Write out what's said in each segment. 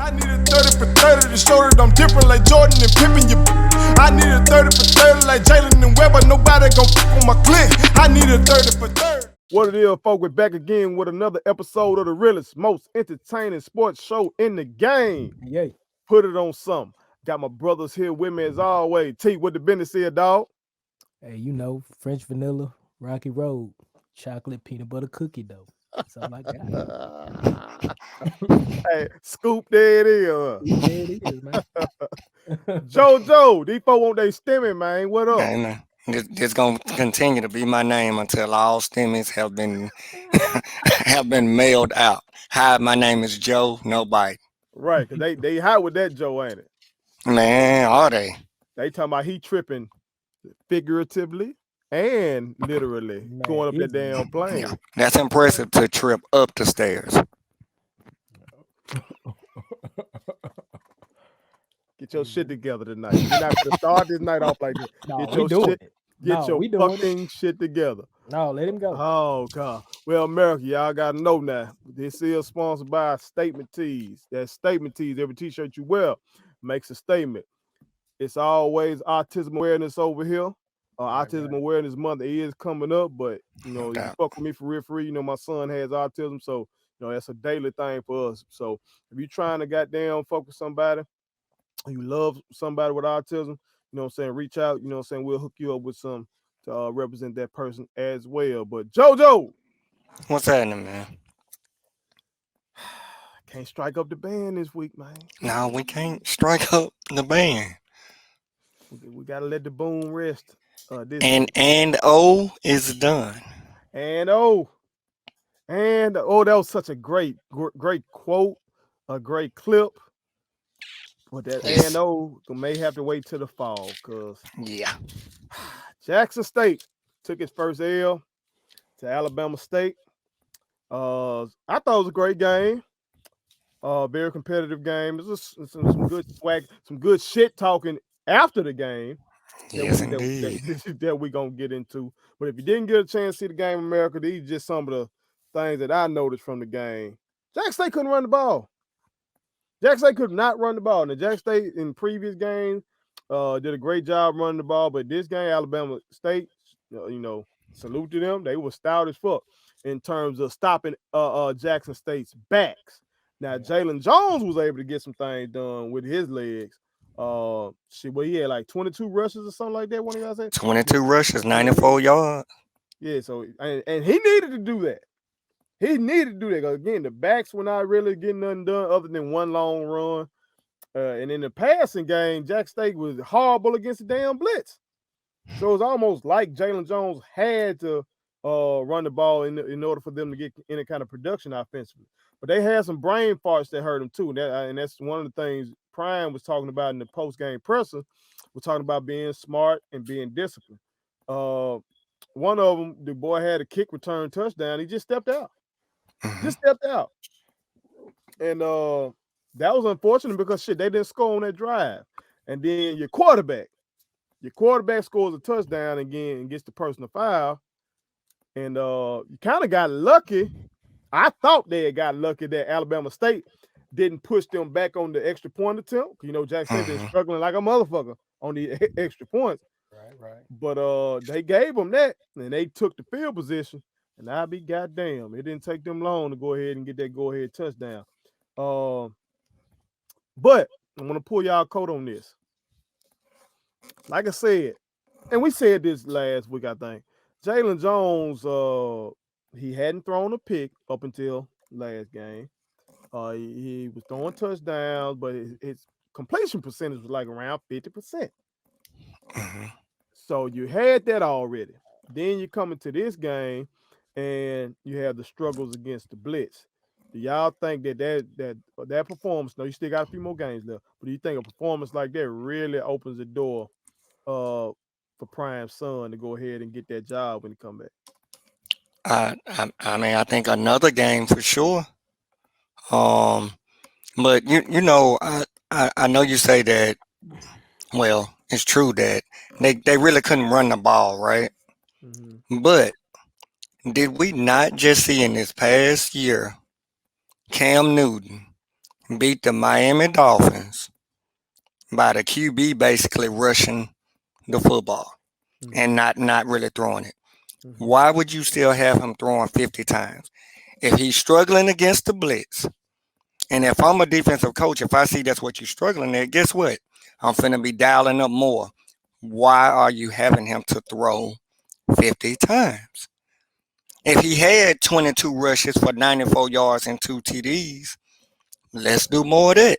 I need a 30 for 30 to show that I'm different like Jordan and Pippen. I need a 30 for 30 like Jalen and Webber. Nobody gon' fuck on my click. I need a 30 for 30. What it is, folks? We're back again with another episode of the realest, most entertaining sports show in the game. Yay. Put it on something. Got my brothers here with me as always. T, what the business is, dog? Hey, you know, French vanilla, Rocky Road, chocolate peanut butter cookie dough. That's all I got. Hey, Scoop, there it is. There it is, man. JoJo, these folks want they stimmy, man. What up? Man, this gonna continue to be my name until all stimmies have been have been mailed out. Hi, my name is Joe. Nobody. Right, because they hot with that Joe, ain't it? Man, are they? They talking about he tripping figuratively and literally Man, going up that it's- damn plane. Yeah, that's impressive to trip up the stairs. Get your shit together tonight. You're not gonna start this night off like this. No, Get we your doing shit. it. Get No, your we doing it. fucking shit together. No, let him go. Oh God. Well, America, y'all gotta know now. This is sponsored by Statement Tees. That Statement Tees. Every t-shirt you wear makes a statement. It's always autism awareness over here. Autism Awareness Month is coming up, but you know, you doubt. fuck with me for real. You know, my son has autism, so you know that's a daily thing for us. So if you're trying to goddamn fuck with somebody, you love somebody with autism, you know what I'm saying, reach out, you know what I'm saying, we'll hook you up with some to represent that person as well. But JoJo, What's happening, man? can't strike up the band this week, man. No, we can't strike up the band. We gotta let the boom rest. This And week. and O is done. And oh, that was such a great quote, a great clip. But that Yes. and oh, may have to wait till the fall because Yeah. Jackson State took its first L to Alabama State. I thought it was a great game. Very competitive game. It was some good swag, some good shit talking after the game. Yes, indeed. That we're gonna get into. But if you didn't get a chance to see the game in America, these are just some of the things that I noticed from the game. Jackson State couldn't run the ball. Jackson State could not run the ball. Now, Jackson State in previous games did a great job running the ball, but this game, Alabama State, you know, salute to them. They were stout as fuck in terms of stopping Jackson State's backs. Now, Jalen Jones was able to get some things done with his legs. He had like 22 rushes or something like that. One of y'all said 22 rushes, 94 yards. Yeah, so and he needed to do that. He needed to do that because again, the backs were not really getting nothing done other than one long run. And in the passing game, Jack State was horrible against the damn blitz. So it was almost like Jalen Jones had to run the ball in order for them to get any kind of production offensively. But they had some brain farts that hurt them too. And that's one of the things Prime was talking about in the post-game presser. We're talking about being smart and being disciplined. One of them, the boy had a kick return touchdown. He just stepped out. Just stepped out. And that was unfortunate because shit, they didn't score on that drive. And then your quarterback scores a touchdown again and gets the personal foul. And you kind of got lucky. I thought they had got lucky that Alabama State didn't push them back on the extra point attempt. You know, Jackson State been struggling like a motherfucker on the extra points. Right. But they gave them that, and they took the field position. And I'll be goddamn, it didn't take them long to go ahead and get that go-ahead touchdown. But I'm going to pull y'all coat on this. Like I said, and we said this last week, I think, Jalen Jones, he hadn't thrown a pick up until last game. He was throwing touchdowns, but his completion percentage was like around 50%. So you had that already. Then you come into this game, and you have the struggles against the blitz. Do y'all think that performance? No, you still got a few more games left, but do you think a performance like that really opens the door for Prime's son to go ahead and get that job when he come back? I mean, I think another game for sure. But you know, I know you say that. Well, it's true that they really couldn't run the ball, right? But did we not just see in this past year Cam Newton beat the Miami Dolphins by the QB basically rushing the football and not really throwing it. Why would you still have him throwing 50 times? If he's struggling against the blitz, and if I'm a defensive coach, if I see that's what you're struggling at, guess what? I'm finna be dialing up more. Why are you having him to throw 50 times? If he had 22 rushes for 94 yards and 2 TDs, let's do more of that.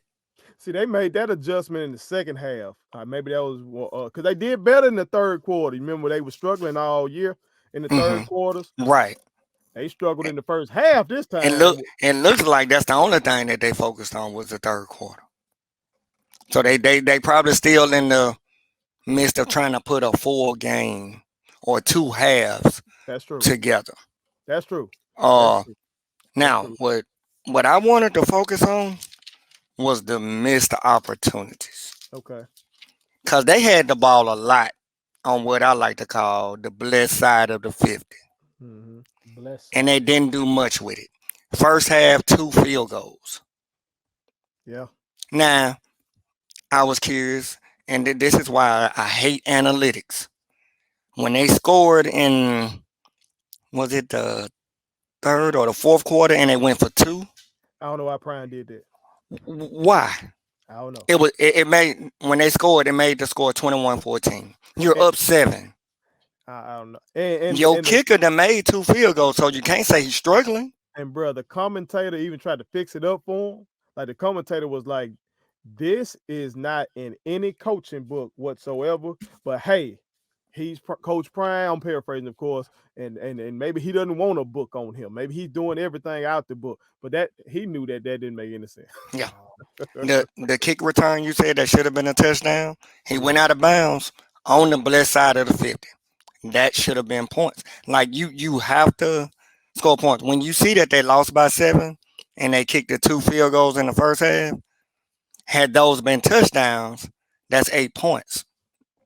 See, they made that adjustment in the second half. Maybe that was because they did better in the third quarter. You remember they were struggling all year in the third quarters. Right. They struggled in the first half this And time. it looks like that's the only thing that they focused on was the third quarter. So they probably still in the midst of trying to put a full game or two halves That's true. together. That's true. Now what I wanted to focus on was the missed opportunities. Okay. Cause they had the ball a lot on what I like to call the blessed side of the 50. Bless. And they didn't do much with it. First half, 2 field goals. Yeah. Now, I was curious, and this is why I hate analytics. When they scored in, was it the third or the fourth quarter, and they went for 2? I don't know why Prime did that. Why? I don't know. It made, when they scored, it made the score 21-14. You're up 7. I don't know. And your kicker that made 2 field goals, so you can't say he's struggling. And bro, the commentator even tried to fix it up for him. Like the commentator was like, "This is not in any coaching book whatsoever." But hey, he's Coach Prime. I'm paraphrasing, of course, and maybe he doesn't want a book on him. Maybe he's doing everything out the book. But that he knew that didn't make any sense. Yeah. The kick return you said that should have been a touchdown. He went out of bounds on the blessed side of the 50. That should have been points. Like you have to score points. When you see that they lost by 7 and they kicked the 2 field goals in the first half, had those been touchdowns, that's 8 points.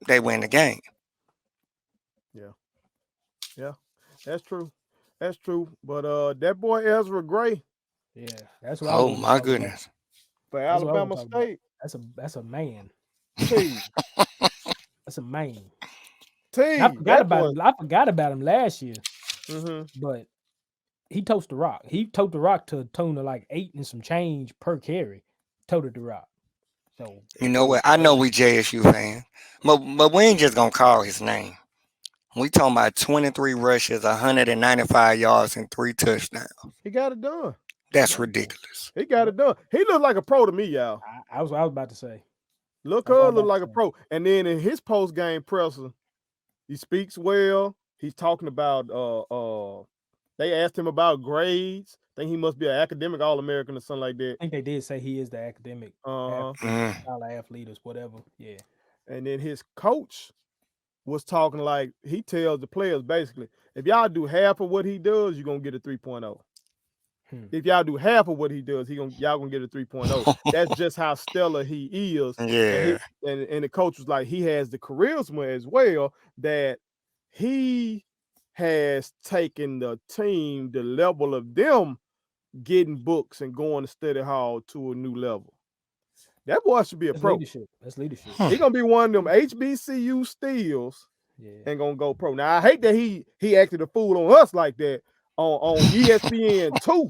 They win the game. Yeah, that's true. That's true. But that boy Ezra Gray. Yeah, that's what. Oh my goodness. For Alabama State. That's a man. T. That's a man. T. I forgot about him last year. But he totes the rock. He tote the rock to a tune of like 8 and some change per carry. Toted the rock. So you know what? I know we JSU fan, but we ain't just gonna call his name. We talking about 23 rushes, 195 yards, and 3 touchdowns. He got it done. That's ridiculous. He got it done. He looked like a pro to me, y'all. I was about to say. Look like a pro. And then in his post game presser, he speaks well. He's talking about they asked him about grades. I think he must be an academic All-American or something like that. I think they did say he is the academic athlete or whatever. Yeah. And then his coach was talking like he tells the players basically, if y'all do half of what he does, you're gonna get a 3.0. If y'all do half of what he does, y'all gonna get a 3.0. That's just how stellar he is. Yeah. And the coach was like, he has the charisma as well, that he has taken the team, the level of them getting books and going to study hall to a new level. That boy should be a pro. That's leadership. He's gonna be one of them HBCU steals and gonna go pro. Now I hate that he acted a fool on us like that on ESPN 2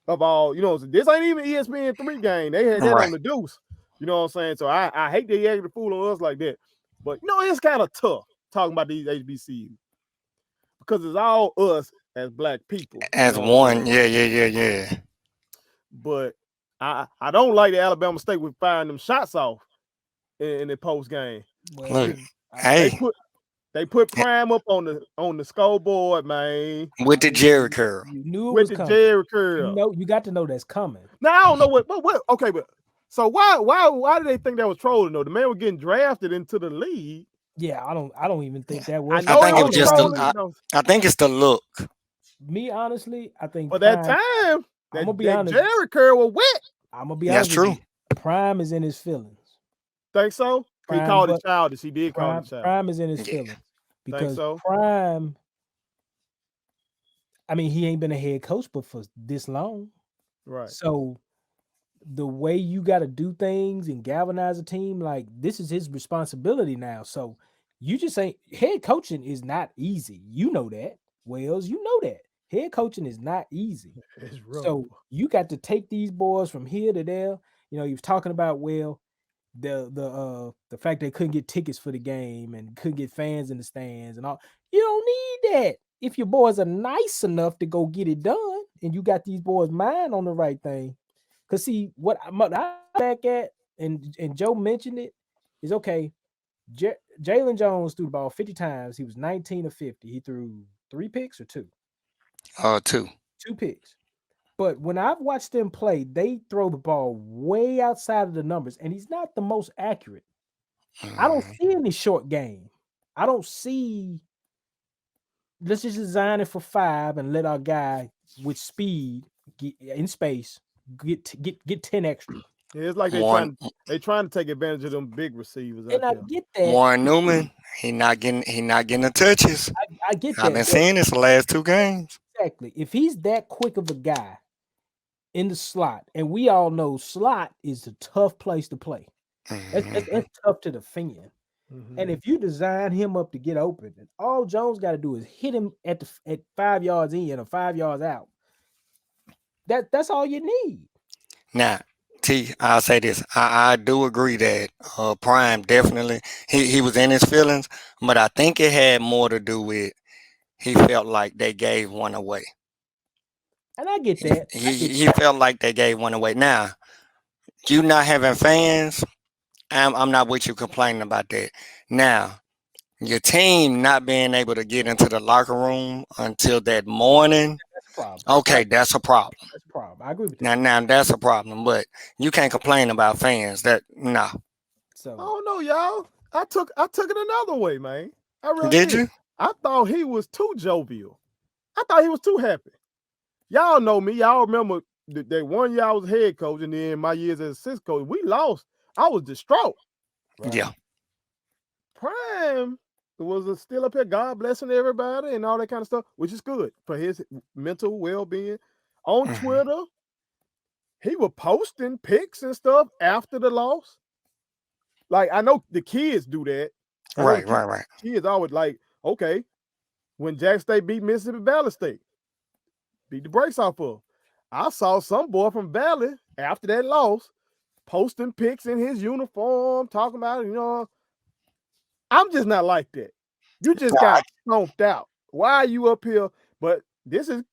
of all, this ain't even ESPN 3 game. They had that on the Deuce. You know what I'm saying? So I hate that he acted a fool on us like that. But it's kind of tough talking about these HBCUs because it's all us as black people. As one, yeah. But I don't like the Alabama State with firing them shots off in the post game. Look, hey, they put Prime up on the scoreboard, man. With the Jerry curl. You knew it with was the coming. Jerry curl. You got to know that's coming. Now I don't know what. Okay, but so why did they think that was trolling though? The man was getting drafted into the league. Yeah, I don't even think that was. I think it was just I think it's the look. Me honestly, I think for that time. I'm gonna be honest. Jerry curl was wet. I'm gonna be honest. That's true. Prime is in his feelings. Think so? He called it childish. He did call it childish. Prime is in his feelings because Prime. I mean, he ain't been a head coach but for this long, right? So the way you got to do things and galvanize a team, like this is his responsibility now. So you just ain't head coaching is not easy. You know that, Wells. You know that head coaching is not easy. It's rough. So you got to take these boys from here to there. You know, he was talking about the fact they couldn't get tickets for the game and couldn't get fans in the stands and all. You don't need that if your boys are nice enough to go get it done, and you got these boys' mind on the right thing. Cause see what I back at, and Joe mentioned it, is okay. Jalen Jones threw the ball 50 times. He was 19 of 50. He threw 3 picks or two. 2. 2 picks. But when I've watched them play, they throw the ball way outside of the numbers, and he's not the most accurate. I don't see any short game. I don't see. Let's just design it for 5 and let our guy with speed get in space get 10 extra. Yeah, it's like they trying to take advantage of them big receivers out And I there. get that. Warren Newman, he not getting the touches. I get that. I've been seeing this the last 2 games. Exactly. If he's that quick of a guy in the slot, and we all know slot is a tough place to play. That's tough to defend. And if you design him up to get open, and all Jones got to do is hit him at 5 yards in or 5 yards out. That's all you need. Now, T, I'll say this. I do agree that Prime definitely he was in his feelings, but I think it had more to do with he felt like they gave one away. And I get that. He felt like they gave one away. Now, you not having fans, I'm not with you complaining about that. Now, your team not being able to get into the locker room until that morning. That's a problem. Okay, that's a problem. That's a problem. I agree with that. Now that's a problem, but you can't complain about fans. No. So I don't know, y'all. I took it another way, man. I really Did you? I thought he was too jovial. I thought he was too happy. Y'all know me. Y'all remember that one year I was head coach, and then my years as assistant coach, we lost. I was distraught. right. Yeah. Prime was still up here, God blessing everybody and all that kind of stuff, which is good for his mental well-being. On Twitter, he was posting pics and stuff after the loss. Like, I know the kids do that. Right. Kids always like, okay, when Jack State beat Mississippi Valley State, beat the brakes off of. I saw some boy from Valley after that loss posting pics in his uniform, talking about, I'm just not like that. You just got stomped out. Why are you up here? But this is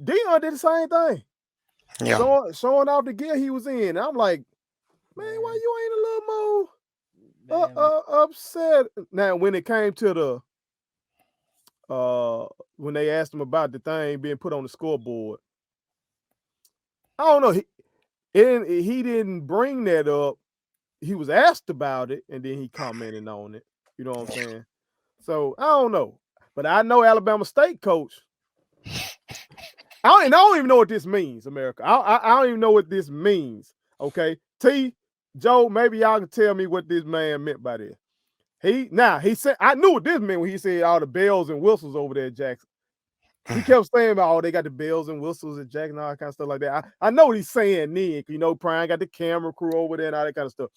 Deion did the same thing. Yeah. Showing off the gear he was in. I'm like, man, why you ain't a little more upset? Now, when it came to the when they asked him about the thing being put on the scoreboard, I don't know. He didn't bring that up. He was asked about it, and then he commented on it. You know what I'm saying? So I don't know, but I know Alabama State coach. I don't even know what this means, America. I don't even know what this means. Okay, T, Joe, maybe y'all can tell me what this man meant by this. He said I knew what this meant when he said all the bells and whistles over there at Jackson. He kept saying about, oh, they got the bells and whistles at Jackson and all that kind of stuff like that. I know what he's saying then. Prime got the camera crew over there and all that kind of stuff.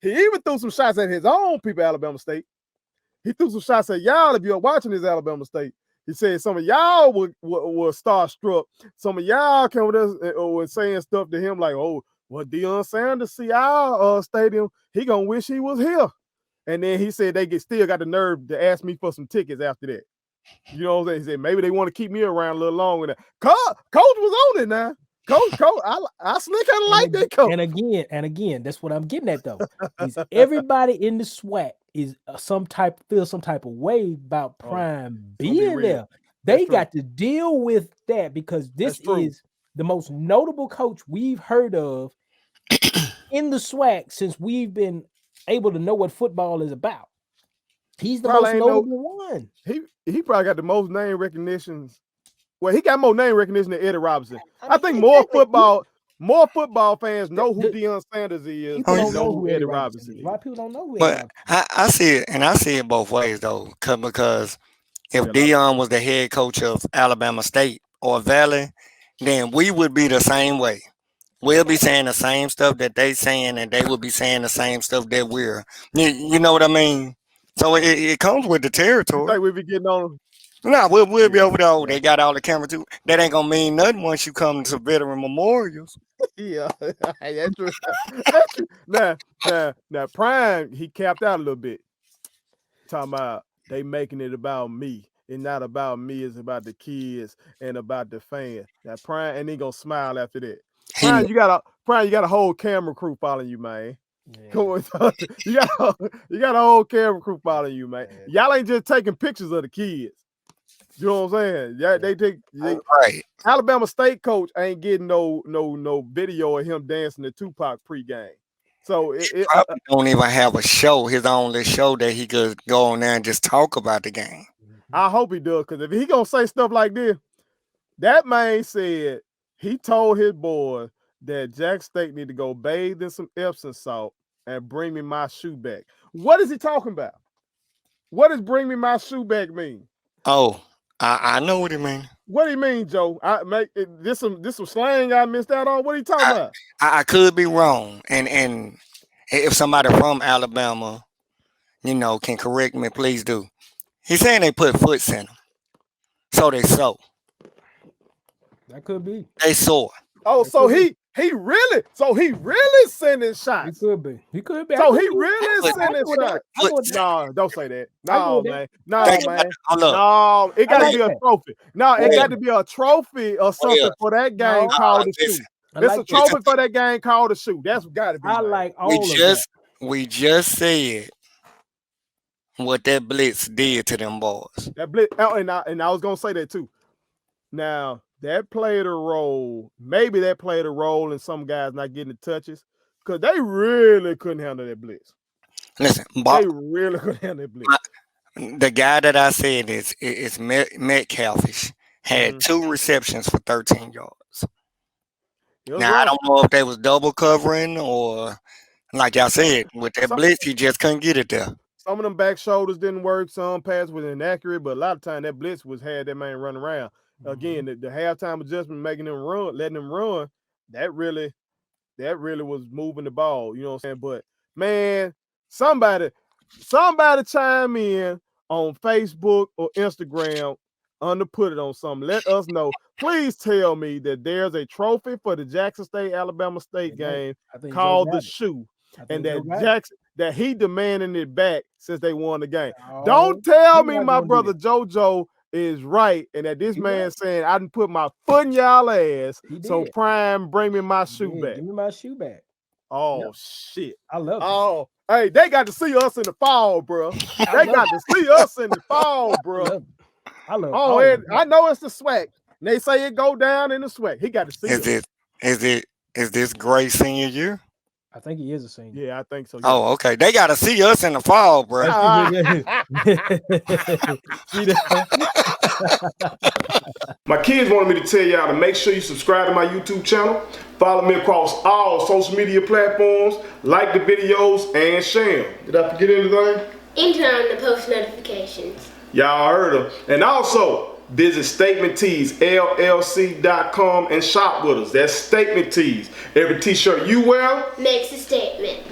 He even threw some shots at his own people, Alabama State. He threw some shots at y'all if you're watching this Alabama State. He said some of y'all were starstruck. Some of y'all came with us and was saying stuff to him like, oh, well, Deion Sanders see our stadium. He gonna wish he was here. And then he said they still got the nerve to ask me for some tickets after that. You know what I'm saying? He said maybe they want to keep me around a little longer. Coach was on it now. Coach, I still kind of like that coach. And again, that's what I'm getting at though. Is everybody in the SWAC is feel some type of way about Prime being there. They got to deal with that because this is the most notable coach we've heard of in the SWAC since we've been able to know what football is about. He's the most notable one. He probably got the most name recognitions. Well, he got more name recognition than Eddie Robinson. I think more football fans know who Deion Sanders is. People don't know who Eddie Robinson is. A lot of people don't know who Eddie Robinson is. I see it, and I see it both ways though, because if Deion was the head coach of Alabama State or Valley, then we would be the same way. we'll be saying the same stuff that they saying, and they will be saying the same stuff that we're. You know what I mean? So it comes with the You territory. think we be getting on? No, we'll be Yeah, over there. Oh, yeah. they got all the camera too. That ain't gonna mean nothing once you come to veteran memorials. Yeah, that's true. That's true. Now, Prime, he capped out a little bit. Talking about they making it about me. It's not about me. It's about the kids and about the fans. Now, Prime, and he gonna smile after that. Prime, you got a whole camera crew following you, man. Yeah. Come on, you got a whole camera crew following you, man. Y'all ain't just taking pictures of the kids. You know what I'm saying? Yeah, Right. Alabama State coach ain't getting no video of him dancing to Tupac pregame. So He probably don't even have a show, his own little show that he could go on there and just talk about the game. I hope he does, because if he gonna say stuff like this, that man said he told his boy that Jack State need to go bathe in some Epsom salt and bring me my shoe back. What is he talking about? What does bring me my shoe back mean? Oh, I know what it means. What do you mean, Joe? This some slang I missed out on. What are you talking about? I could be wrong, and if somebody from Alabama, can correct me, please do. He's saying they put foots in them, so they sow. That could be. They soar. Oh, so he really sending shots. He could be. He could be. So he really sending shots. No, don't say that. No, man. No, man. No, it got to be a trophy. No, it got to be a trophy or something for that game called the shoe. It's a trophy for that game called the shoe. That's got to be. I like all of that. We just said what that blitz did to them boys. That blitz, and I was gonna say that too. Now that played a role. Maybe that played a role in some guys not getting the touches because they really couldn't handle that blitz. Listen, they really couldn't handle that blitz. The guy that I said is Metcalfish had 2 receptions for 13 yards. Now I don't know if they was double covering or, like y'all said, with that blitz he just couldn't get it there. Some of them back shoulders didn't work. Some passes was inaccurate, but a lot of time that blitz had that man running around. Again, the halftime adjustment, making them run, letting them run, that really was moving the ball. You know what I'm saying? But man, somebody chime in on Facebook or Instagram, put it on something. Let us know. Please tell me that there's a trophy for the Jackson State Alabama State game called the shoe, and that he demanding it back since they won the game. Don't tell me my brother JoJo is right, and that this man saying I didn't put my foot in y'all ass. So Prime, bring me my shoe back. Give me my shoe back. Oh shit! I love it. Oh, hey, they got to see us in the fall, bro. They got to see us in the fall, bro. I love it. Oh, and I know it's the swag. They say it go down in the swag. He got to see us. Is this great senior year? I think he is a senior. Yeah, I think so. Yeah. Oh, okay. They got to see us in the fall, bro. My kids wanted me to tell y'all to make sure you subscribe to my YouTube channel, follow me across all social media platforms, like the videos, and share them. Did I forget anything? And turn on the post notifications. Y'all heard them. And also, visit Statement Tees, LLC.com and shop with us. That's Statement Tees. Every t-shirt you wear makes a statement.